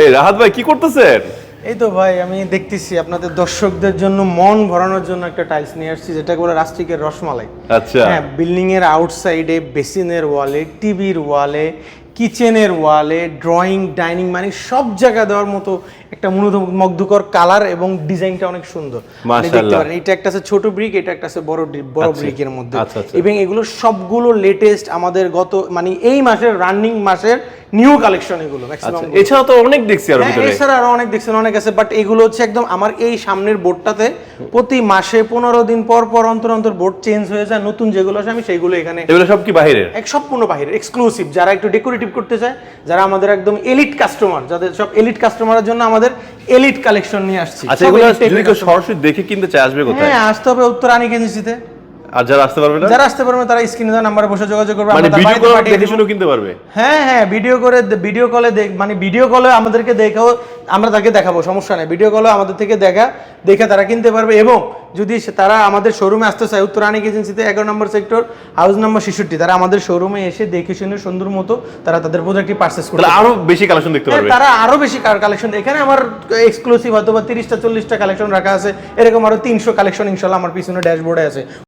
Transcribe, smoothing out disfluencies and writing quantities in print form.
এই রাহাত ভাই কি করতেছেন? এই তো ভাই আমি দেখতেছি আপনাদের দর্শকদের জন্য মন ভরানোর জন্য একটা টাইলস নিয়ে আসছি, যেটা বলে রাস্টিকের রসমালাই। আচ্ছা। হ্যাঁ, বিল্ডিং এর আউটসাইডে, বেসিনের ওয়ালে, টিভির ওয়ালে, কিচেনের ওয়ালে, ড্রয়িং, ডাইনিং, মানে সব জায়গা দেওয়ার মতো একটা মুগ্ধকর কালার এবং ডিজাইনটা অনেক সুন্দর। আপনি দেখতে পারেন এটা একটা আছে ছোট ব্রিক, এটা একটা আছে বড় ব্রিকের মধ্যে। এবং এগুলো সবগুলো লেটেস্ট আমাদের গত মানে এই মাসের রানিং মাসের নিউ কালেকশন এগুলো ম্যাক্সিমাম। এছাড়া তো অনেক দেখছি আর ভিতরে। এছাড়া আরো অনেক দেখছেন, অনেক আছে, বাট এগুলো হচ্ছে একদম আমার এই সামনের বোর্ডটাতে প্রতি মাসে 15 দিন পর পর অন্তর বোর্ড চেঞ্জ হয়ে যায়, নতুন যেগুলো আছে আমি সেইগুলো এখানে। এগুলো সব কি বাইরের? সম্পূর্ণ বাইরের, এক্সক্লুসিভ। যারা একটু ডেকোরেটিভ করতে চায়, যারা আমাদের একদম এলিট কাস্টমার, যাদের সব এলিট কাস্টমারের জন্য আমাদের এলিট কালেকশন নিয়ে আসছি। আচ্ছা, এগুলো যদি কেউ সরাসরি দেখে কিনতে চায় আসবে কোথায়? হ্যাঁ, আসতে হবে উত্তর রানী এজেন্সিতে। আর যারা আসতে পারবে না, যারা আসতে পারবে তারা স্ক্রিনে দেওয়া নাম্বারে বসে যোগাযোগ করবে। মানে ভিডিও কলে দেখে শুনে কিনতে পারবে। হ্যাঁ, ভিডিও কলে মানে ভিডিও কলে আমাদেরকে দেখাও, আমরা তাকে দেখাবো, সমস্যা নেই। ভিডিও কলে আমাদের থেকে দেখে তারা কিনতে পারবে। এবং যদি তারা আমাদের শোরুমে আসতে চায়, উত্তর রানী এজেন্সিতে 11 নম্বর সেক্টর, হাউস নম্বর 66, তারা আমাদের শোরুমে এসে দেখে শুনে সুন্দর মতো তারা তাদের প্রোডাক্টটি পারচেজ করবে। আরো বেশি কালেকশন দেখতে পারবে। তারা আরো বেশি কালেকশন, এখানে আমার এক্সক্লুসিভ হয়তো বা 30টা 40টা কালেকশন রাখা আছে, এরকম আরো 300 কালেকশন ইনশাআল্লাহ আমার পিছনে ড্যাশবোর্ডে আছে।